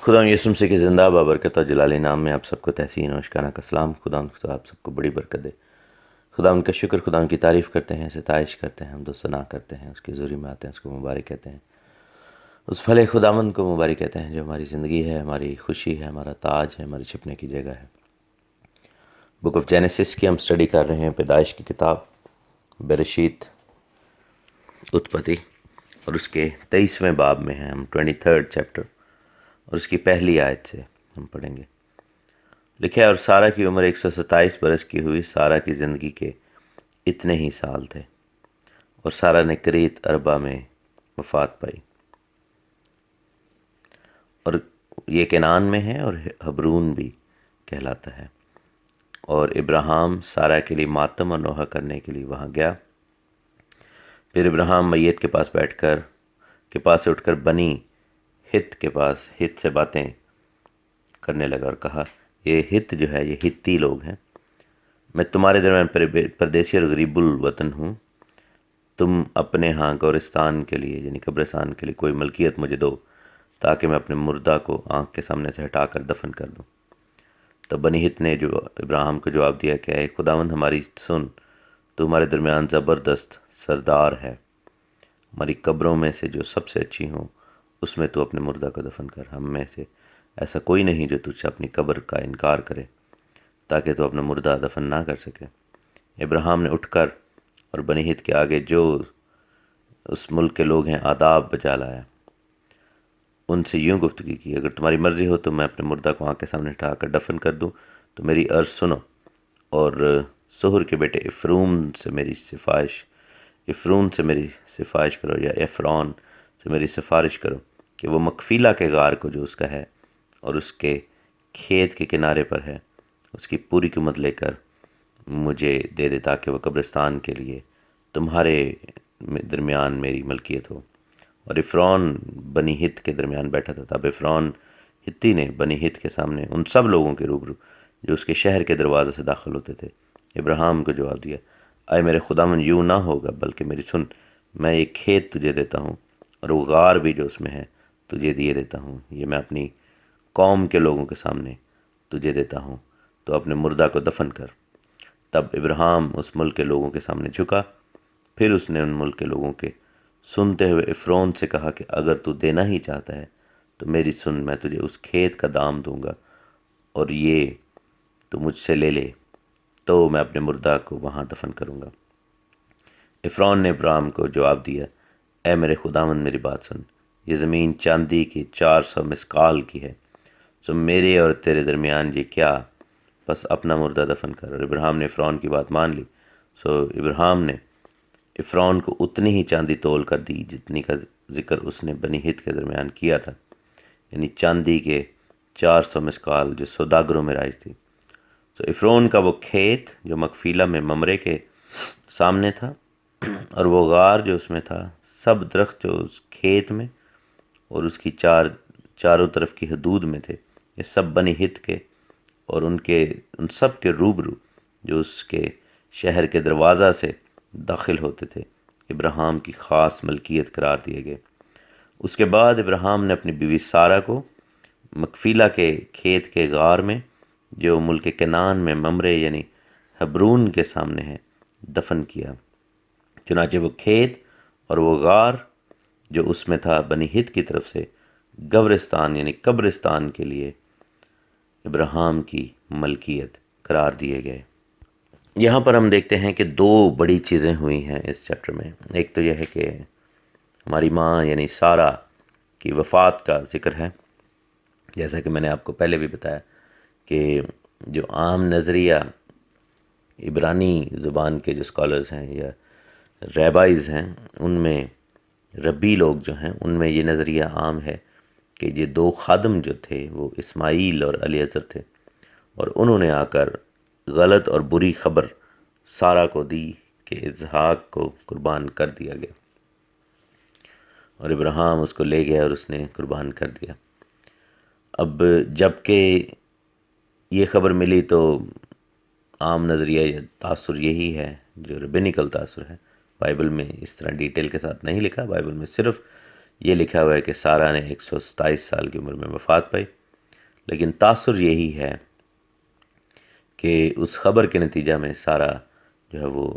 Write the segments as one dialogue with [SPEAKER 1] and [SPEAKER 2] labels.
[SPEAKER 1] خدا یسوع مسیح کے زندہ بابرکت اور جلالی نام میں آپ سب کو تحسین و اشکانہ کا سلام۔ خدا آپ سب کو بڑی برکت دے۔ خدا ان کا شکر، خدا ان کی تعریف کرتے ہیں، ستائش کرتے ہیں، حمد و ثنا کرتے ہیں، اس کی حضوری میں آتے ہیں، اس کو مبارک کہتے ہیں، اس بھلے خداوند کو مبارک کہتے ہیں جو ہماری زندگی ہے، ہماری خوشی ہے، ہمارا تاج ہے، ہماری چھپنے کی جگہ ہے۔ بک آف جینیسس کی ہم سٹڈی کر رہے ہیں، پیدائش کی کتاب، برشیت، اتپتی، اور اس کے 23ویں باب میں ہیں ہم، 23rd چیپٹر، اور اس کی پہلی آیت سے ہم پڑھیں گے۔ لکھا ہے، اور سارہ کی عمر 127 برس کی ہوئی، سارہ کی زندگی کے اتنے ہی سال تھے، اور سارہ نے کریت اربا میں وفات پائی، اور یہ کنعان میں ہے اور حبرون بھی کہلاتا ہے۔ اور ابراہیم سارہ کے لیے ماتم اور نوحہ کرنے کے لیے وہاں گیا۔ پھر ابراہیم میت کے پاس سے اٹھ کر بنی ہت کے پاس ہت سے باتیں کرنے لگا اور کہا، یہ ہت جو ہے، یہ ہتی لوگ ہیں، میں تمہارے درمیان پردیسی اور غریب الوطن ہوں، تم اپنے ہاں گورستان کے لیے یعنی قبرستان کے لیے کوئی ملکیت مجھے دو تاکہ میں اپنے مردہ کو آنکھ کے سامنے سے ہٹا کر دفن کر دوں۔ تب بنی ہت نے جو ابراہیم کو جواب دیا کہ اے خداوند ہماری سن، تو ہمارے درمیان زبردست سردار ہے، ہماری قبروں میں سے جو سب سے اچھی ہوں اس میں تو اپنے مردہ کو دفن کر، ہم میں سے ایسا کوئی نہیں جو تجھ سے اپنی قبر کا انکار کرے تاکہ تو اپنا مردہ دفن نہ کر سکے۔ ابراہیم نے اٹھ کر اور بنی ہت کے آگے جو اس ملک کے لوگ ہیں آداب بجا لایا، ان سے یوں گفتگو کی، اگر تمہاری مرضی ہو تو میں اپنے مردہ کو آنکھ کے سامنے اٹھا کر دفن کر دوں، تو میری عرض سنو، اور سہر کے بیٹے افرون سے میری سفارش کرو، یا ایفرون سے میری سفارش کرو کہ وہ مکفیلہ کے غار کو جو اس کا ہے اور اس کے کھیت کے کنارے پر ہے، اس کی پوری قیمت لے کر مجھے دے دے تاکہ وہ قبرستان کے لیے تمہارے درمیان میری ملکیت ہو۔ اور افرون بنی ہت کے درمیان بیٹھا تھا، تب افرون ہتی نے بنی ہت کے سامنے ان سب لوگوں کے روبرو جو اس کے شہر کے دروازے سے داخل ہوتے تھے ابراہیم کو جواب دیا، اے میرے خداوند، یوں نہ ہوگا، بلکہ میری سن، میں یہ کھیت تجھے دیتا ہوں اور وہ غار بھی جو اس میں ہے تجھے دیے دیتا ہوں، یہ میں اپنی قوم کے لوگوں کے سامنے تجھے دیتا ہوں، تو اپنے مردہ کو دفن کر۔ تب ابراہیم اس ملک کے لوگوں کے سامنے جھکا، پھر اس نے ان ملک کے لوگوں کے سنتے ہوئے افرون سے کہا کہ اگر تو دینا ہی چاہتا ہے تو میری سن، میں تجھے اس کھیت کا دام دوں گا، اور یہ تو مجھ سے لے لے تو میں اپنے مردہ کو وہاں دفن کروں گا۔ افرون نے ابراہیم کو جواب دیا، اے میرے خداوند، میری بات سن، یہ زمین چاندی کی 400 مسقال کی ہے، سو میرے اور تیرے درمیان یہ کیا، بس اپنا مردہ دفن کر۔ اور ابراہیم نے افرون کی بات مان لی، سو ابراہیم نے افرون کو اتنی ہی چاندی تول کر دی جتنی کا ذکر اس نے بنی ہت کے درمیان کیا تھا، یعنی چاندی کے 400 مسقال جو سوداگروں میں رائج تھی۔ تو افرون کا وہ کھیت جو مکفیلہ میں ممرے کے سامنے تھا، اور وہ غار جو اس میں تھا، سب درخت جو اس کھیت میں اور اس کی چاروں طرف کی حدود میں تھے، یہ سب بنی ہت کے اور ان سب کے روبرو جو اس کے شہر کے دروازہ سے داخل ہوتے تھے ابراہیم کی خاص ملکیت قرار دیے گئے۔ اس کے بعد ابراہیم نے اپنی بیوی سارہ کو مکفیلہ کے کھیت کے غار میں جو ملک کنعان میں ممرے یعنی حبرون کے سامنے ہے دفن کیا۔ چنانچہ وہ کھیت اور وہ غار جو اس میں تھا بنی ہت کی طرف سے گورستان یعنی قبرستان کے لیے ابراہیم کی ملکیت قرار دیے گئے۔ یہاں پر ہم دیکھتے ہیں کہ دو بڑی چیزیں ہوئی ہیں اس چیپٹر میں۔ ایک تو یہ ہے کہ ہماری ماں یعنی سارہ کی وفات کا ذکر ہے، جیسا کہ میں نے آپ کو پہلے بھی بتایا کہ جو عام نظریہ عبرانی زبان کے جو اسکالرز ہیں یا ریبائز ہیں، ان میں ربی لوگ جو ہیں، ان میں یہ نظریہ عام ہے کہ یہ دو خادم جو تھے وہ اسماعیل اور الیعزر تھے، اور انہوں نے آ کر غلط اور بری خبر سارہ کو دی کہ اسحاق کو قربان کر دیا گیا، اور ابراہیم اس کو لے گیا اور اس نے قربان کر دیا۔ اب جب کہ یہ خبر ملی تو عام نظریہ یا تاثر یہی ہے جو ربینیکل تاثر ہے، بائبل میں اس طرح ڈیٹیل کے ساتھ نہیں لکھا، بائبل میں صرف یہ لکھا ہوا ہے کہ سارہ نے 127 سال کی عمر میں وفات پائی، لیکن تاثر یہی ہے کہ اس خبر کے نتیجہ میں سارا جو ہے وہ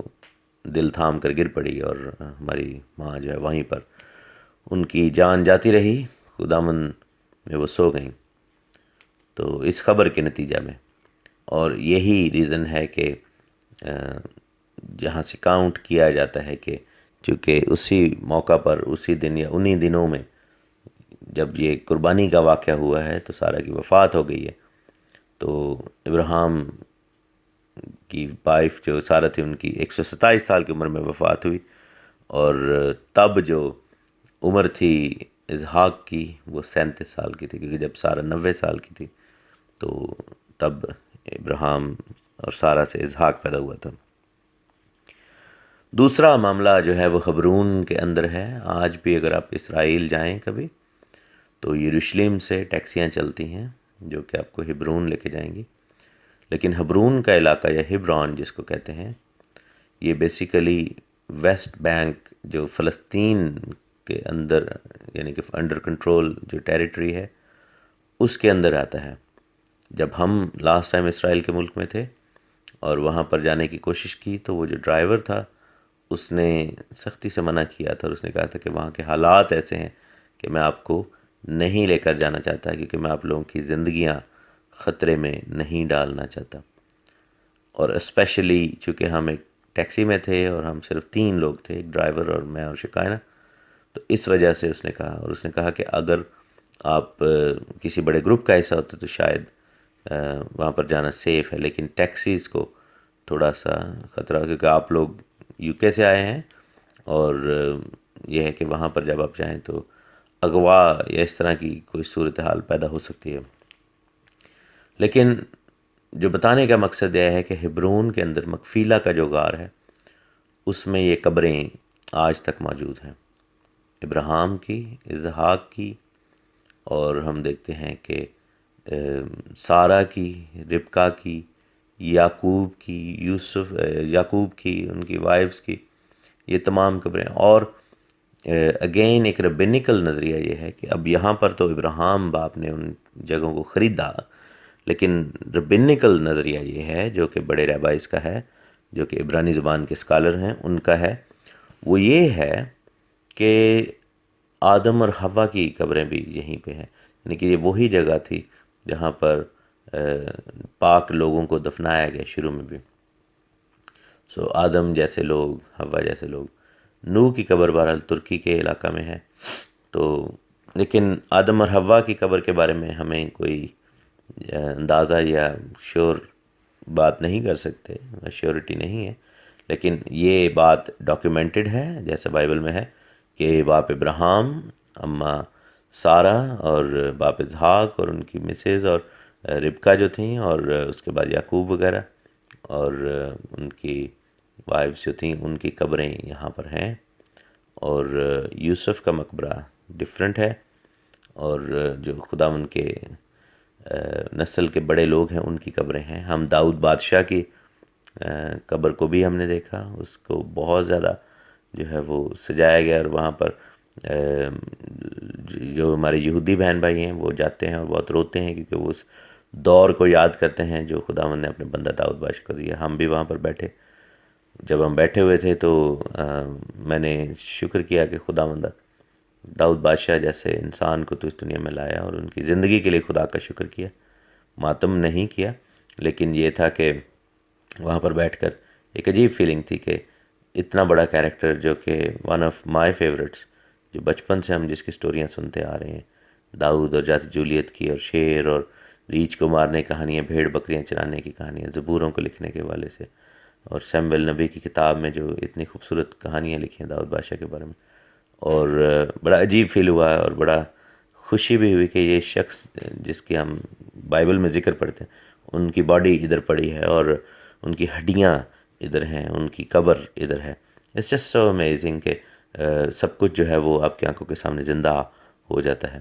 [SPEAKER 1] دل تھام کر گر پڑی، اور ہماری ماں جو ہے وہیں پر ان کی جان جاتی رہی، خداوند میں وہ سو گئیں، تو اس خبر کے نتیجہ میں۔ اور یہی ریزن ہے کہ جہاں سے کاؤنٹ کیا جاتا ہے کہ چونکہ اسی موقع پر، اسی دن یا انہی دنوں میں جب یہ قربانی کا واقعہ ہوا ہے تو سارا کی وفات ہو گئی ہے، تو ابراہیم کی وائف جو سارہ تھی ان کی 127 سال کی عمر میں وفات ہوئی، اور تب جو عمر تھی اسحاق کی وہ 37 سال کی تھی، کیونکہ جب سارہ 90 سال کی تھی تو تب ابراہیم اور سارہ سے اسحاق پیدا ہوا تھا۔ دوسرا معاملہ جو ہے وہ حبرون کے اندر ہے۔ آج بھی اگر آپ اسرائیل جائیں کبھی تو یروشلم سے ٹیکسیاں چلتی ہیں جو کہ آپ کو حبرون لے کے جائیں گی، لیکن حبرون کا علاقہ یا ہبرون جس کو کہتے ہیں، یہ بیسیکلی ویسٹ بینک جو فلسطین کے اندر، یعنی کہ انڈر کنٹرول جو ٹیریٹری ہے اس کے اندر آتا ہے۔ جب ہم لاسٹ ٹائم اسرائیل کے ملک میں تھے اور وہاں پر جانے کی کوشش کی تو وہ جو ڈرائیور تھا اس نے سختی سے منع کیا تھا، اور اس نے کہا تھا کہ وہاں کے حالات ایسے ہیں کہ میں آپ کو نہیں لے کر جانا چاہتا، کیونکہ میں آپ لوگوں کی زندگیاں خطرے میں نہیں ڈالنا چاہتا۔ اور اسپیشلی چونکہ ہم ایک ٹیکسی میں تھے اور ہم صرف 3 لوگ تھے، ایک ڈرائیور اور میں اور شکائنہ، تو اس وجہ سے اس نے کہا، اور اس نے کہا کہ اگر آپ کسی بڑے گروپ کا حصہ ہوتے تو شاید وہاں پر جانا سیف ہے، لیکن ٹیکسیز کو تھوڑا سا خطرہ، کیونکہ آپ لوگ یو کے سے آئے ہیں، اور یہ ہے کہ وہاں پر جب آپ جائیں تو اغوا یا اس طرح کی کوئی صورتحال پیدا ہو سکتی ہے۔ لیکن جو بتانے کا مقصد یہ ہے کہ حبرون کے اندر مکفیلہ کا جو غار ہے اس میں یہ قبریں آج تک موجود ہیں، ابراہیم کی، اسحاق کی، اور ہم دیکھتے ہیں کہ سارہ کی، ربکا کی، یعقوب کی، یعقوب کی، ان کی وائفز کی، یہ تمام قبریں۔ اور اگین ایک ربینیکل نظریہ یہ ہے کہ اب یہاں پر تو ابراہیم باپ نے ان جگہوں کو خریدا، لیکن ربینیکل نظریہ یہ ہے جو کہ بڑے ریبائز کا ہے، جو کہ عبرانی زبان کے اسکالر ہیں ان کا ہے، وہ یہ ہے کہ آدم اور حوا کی قبریں بھی یہیں پہ ہیں، یعنی کہ یہ وہی جگہ تھی جہاں پر پاک لوگوں کو دفنایا گیا شروع میں بھی۔ آدم جیسے لوگ، حوا جیسے لوگ۔ نوح کی قبر بہرحال ترکی کے علاقہ میں ہے، تو لیکن آدم اور حوا کی قبر کے بارے میں ہمیں کوئی اندازہ یا شور بات نہیں کر سکتے، شیورٹی نہیں ہے، لیکن یہ بات ڈاکیومنٹڈ ہے جیسے بائبل میں ہے کہ باپ ابراہیم، اماں سارہ، اور باپ اسحاق اور ان کی مسز اور ربکا جو تھیں، اور اس کے بعد یعقوب وغیرہ اور ان کی وائفز جو تھیں، ان کی قبریں یہاں پر ہیں۔ اور یوسف کا مقبرہ ڈیفرنٹ ہے، اور جو خداوند کے نسل کے بڑے لوگ ہیں ان کی قبریں ہیں۔ ہم داؤد بادشاہ کی قبر کو بھی ہم نے دیکھا، اس کو بہت زیادہ جو ہے وہ سجایا گیا، اور وہاں پر جو ہمارے یہودی بہن بھائی ہیں وہ جاتے ہیں اور بہت روتے ہیں، کیونکہ وہ اس دور کو یاد کرتے ہیں جو خداوند نے اپنے بندہ داؤد بادشاہ کو دیا۔ ہم بھی وہاں پر بیٹھے، جب ہم بیٹھے ہوئے تھے تو میں نے شکر کیا کہ خداوند داؤد بادشاہ جیسے انسان کو تو اس دنیا میں لایا، اور ان کی زندگی کے لیے خدا کا شکر کیا، ماتم نہیں کیا، لیکن یہ تھا کہ وہاں پر بیٹھ کر ایک عجیب فیلنگ تھی کہ اتنا بڑا کیریکٹر جو کہ ون آف مائی فیوریٹس، جو بچپن سے ہم جس کی سٹوریاں سنتے آ رہے ہیں، داؤد اور جاتی جولیت کی، اور شیر اور ریچھ کو مارنے کی کہانیاں، بھیڑ بکریاں چرانے کی کہانیاں، زبوروں کو لکھنے کے حوالے سے، اور سیمویل نبی کی کتاب میں جو اتنی خوبصورت کہانیاں لکھی ہیں داؤد بادشاہ کے بارے میں، اور بڑا عجیب فیل ہوا، اور بڑا خوشی بھی ہوئی کہ یہ شخص جس کی ہم بائبل میں ذکر پڑھتے ہیں، ان کی باڈی ادھر پڑی ہے اور ان کی ہڈیاں ادھر ہیں، ان کی قبر ادھر ہے۔ اٹس جسٹ سو امیزنگ کہ سب کچھ جو ہے وہ آپ کی آنکھوں کے سامنے زندہ ہو جاتا ہے۔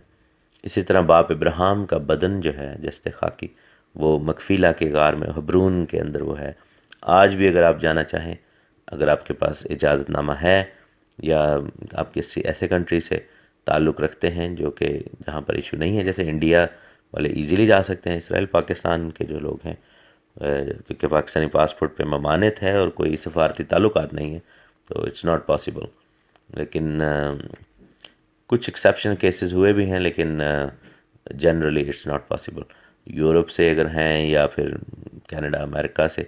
[SPEAKER 1] اسی طرح باپ ابراہیم کا بدن جو ہے جسد خاکی، وہ مکفیلہ کے غار میں حبرون کے اندر وہ ہے۔ آج بھی اگر آپ جانا چاہیں، اگر آپ کے پاس اجازت نامہ ہے، یا آپ کسی ایسے کنٹری سے تعلق رکھتے ہیں جو کہ جہاں پر ایشو نہیں ہے، جیسے انڈیا والے ایزیلی جا سکتے ہیں اسرائیل. پاکستان کے جو لوگ ہیں کیونکہ پاکستانی پاسپورٹ پہ ممانعت ہے اور کوئی سفارتی تعلقات نہیں ہیں تو اٹس ناٹ پاسبل. لیکن کچھ ایکسیپشن کیسز ہوئے بھی ہیں لیکن generally it's not possible. Europe سے اگر ہیں یا پھر کینیڈا امریکہ سے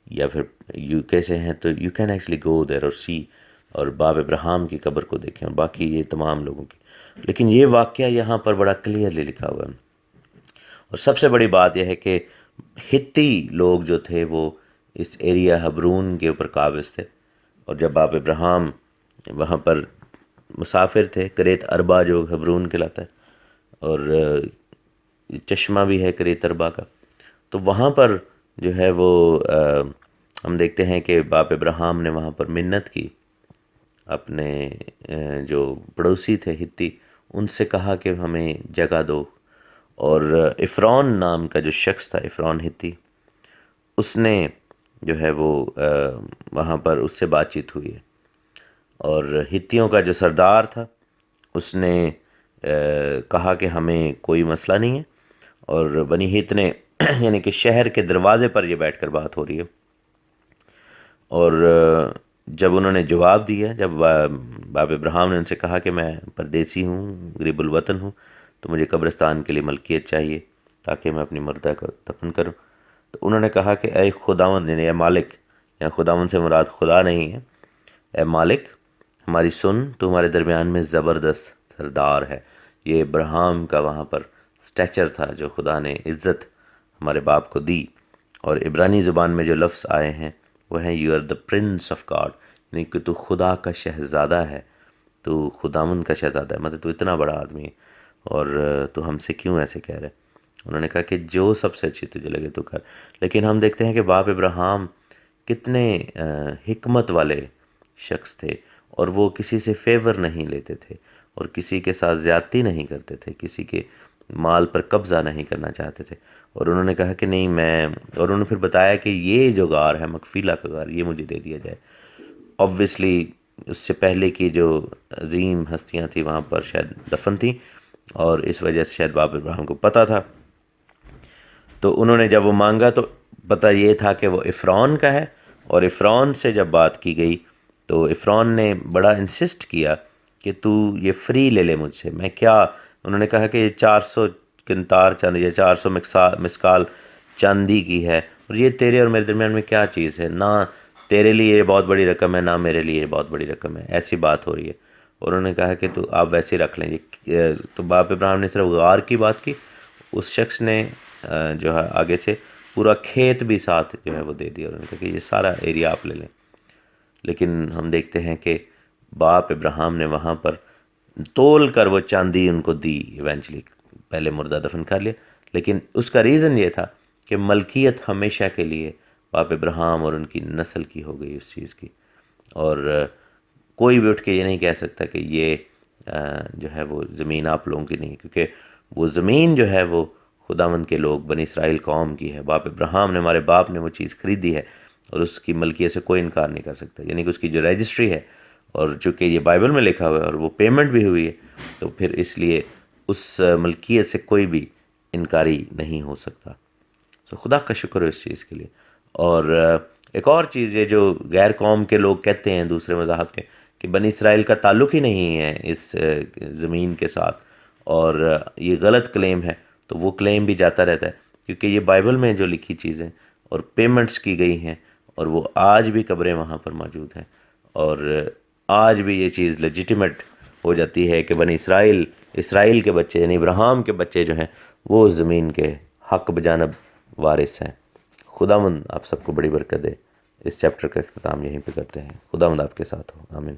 [SPEAKER 1] یا پھر یو کے سے ہیں تو یو کین ایکچولی گو دیر اور سی اور باب ابراہیم کی قبر کو دیکھیں اور باقی یہ تمام لوگوں کی. لیکن یہ واقعہ یہاں پر بڑا کلیئرلی لکھا ہوا ہے. اور سب سے بڑی بات یہ ہے کہ ہتی لوگ جو تھے وہ اس ایریا حبرون کے اوپر قابض تھے. اور جب باب ابراہیم وہاں پر مسافر تھے، کریت اربا جو حبرون کہلاتا ہے اور چشمہ بھی ہے کریت اربا کا، تو وہاں پر جو ہے وہ ہم دیکھتے ہیں کہ باپ ابراہیم نے وہاں پر منت کی. اپنے جو پڑوسی تھے ہتی ان سے کہا کہ ہمیں جگہ دو. اور عفرون نام کا جو شخص تھا، عفرون ہتی، اس نے جو ہے وہ وہاں پر اس سے بات چیت ہوئی ہے. اور ہتیوں کا جو سردار تھا اس نے کہا کہ ہمیں کوئی مسئلہ نہیں ہے. اور بنی ہت نے یعنی کہ شہر کے دروازے پر یہ بیٹھ کر بات ہو رہی ہے. اور جب انہوں نے جواب دیا، جب باب ابراہیم نے ان سے کہا کہ میں پردیسی ہوں، غریب الوطن ہوں، تو مجھے قبرستان کے لیے ملکیت چاہیے تاکہ میں اپنی مردہ کو دفن کروں، تو انہوں نے کہا کہ اے خداوند، یعنی اے مالک، یعنی خداوند سے مراد خدا نہیں ہے، اے مالک ہماری سن، تو ہمارے درمیان میں زبردست سردار ہے. یہ ابراہیم کا وہاں پر سٹیچر تھا جو خدا نے عزت ہمارے باپ کو دی. اور عبرانی زبان میں جو لفظ آئے ہیں وہ ہیں you are the prince of God, یعنی کہ تو خدا کا شہزادہ ہے، تو خداوند کا شہزادہ ہے، مطلب تو اتنا بڑا آدمی ہے اور تو ہم سے کیوں ایسے کہہ رہے. انہوں نے کہا کہ جو سب سے اچھی تجھے لگے تو کر. لیکن ہم دیکھتے ہیں کہ باپ ابراہیم کتنے حکمت والے شخص تھے اور وہ کسی سے فیور نہیں لیتے تھے اور کسی کے ساتھ زیادتی نہیں کرتے تھے، کسی کے مال پر قبضہ نہیں کرنا چاہتے تھے. اور انہوں نے کہا کہ نہیں میں، اور انہوں نے پھر بتایا کہ یہ جو غار ہے مغفیلہ کا غار، یہ مجھے دے دیا جائے. آبویسلی اس سے پہلے کی جو عظیم ہستیاں تھیں وہاں پر شاید دفن تھیں اور اس وجہ سے شاید باپ ابراہیم کو پتہ تھا. تو انہوں نے جب وہ مانگا تو پتہ یہ تھا کہ وہ عفرون کا ہے. اور عفرون سے جب بات کی گئی تو عفرون نے بڑا انسسٹ کیا کہ تو یہ فری لے لے مجھ سے. میں کیا، انہوں نے کہا کہ یہ 400 قنطار چاندی یا 400 مسکال چاندی کی ہے اور یہ تیرے اور میرے درمیان میں کیا چیز ہے، نہ تیرے لیے یہ بہت بڑی رقم ہے نہ میرے لیے یہ بہت بڑی رقم ہے، ایسی بات ہو رہی ہے. اور انہوں نے کہا کہ تو آپ ویسے ہی رکھ لیں. تو باپ ابراہیم نے صرف غار کی بات کی، اس شخص نے جو ہے آگے سے پورا کھیت بھی ساتھ جو ہے وہ دے دیا. انہوں نے کہا کہ یہ سارا ایریا آپ لے لیں. لیکن ہم دیکھتے ہیں کہ باپ ابراہیم نے وہاں پر تول کر وہ چاندی ان کو دی ایونچولی. پہلے مردہ دفن کر لیا، لیکن اس کا ریزن یہ تھا کہ ملکیت ہمیشہ کے لیے باپ ابراہیم اور ان کی نسل کی ہو گئی اس چیز کی. اور کوئی بھی اٹھ کے یہ نہیں کہہ سکتا کہ یہ جو ہے وہ زمین آپ لوگوں کی نہیں، کیونکہ وہ زمین جو ہے وہ خداوند کے لوگ بنی اسرائیل قوم کی ہے. باپ ابراہیم نے، ہمارے باپ نے وہ چیز خریدی ہے اور اس کی ملکیت سے کوئی انکار نہیں کر سکتا. یعنی کہ اس کی جو رجسٹری ہے اور چونکہ یہ بائبل میں لکھا ہوا ہے اور وہ پیمنٹ بھی ہوئی ہے تو پھر اس لیے اس ملکیت سے کوئی بھی انکاری نہیں ہو سکتا. تو خدا کا شکر ہے اس چیز کے لیے. اور ایک اور چیز یہ جو غیر قوم کے لوگ کہتے ہیں دوسرے مذاہب کے کہ بنی اسرائیل کا تعلق ہی نہیں ہے اس زمین کے ساتھ، اور یہ غلط کلیم ہے، تو وہ کلیم بھی جاتا رہتا ہے کیونکہ یہ بائبل میں جو لکھی چیزیں اور پیمنٹس کی گئی ہیں اور وہ آج بھی قبریں وہاں پر موجود ہیں اور آج بھی یہ چیز لیجیٹیمیٹ ہو جاتی ہے کہ بنی اسرائیل کے بچے یعنی ابراہیم کے بچے جو ہیں وہ زمین کے حق بجانب وارث ہیں. خداوند آپ سب کو بڑی برکت دے. اس چیپٹر کا اختتام یہیں پہ کرتے ہیں. خداوند آپ کے ساتھ ہو. آمین.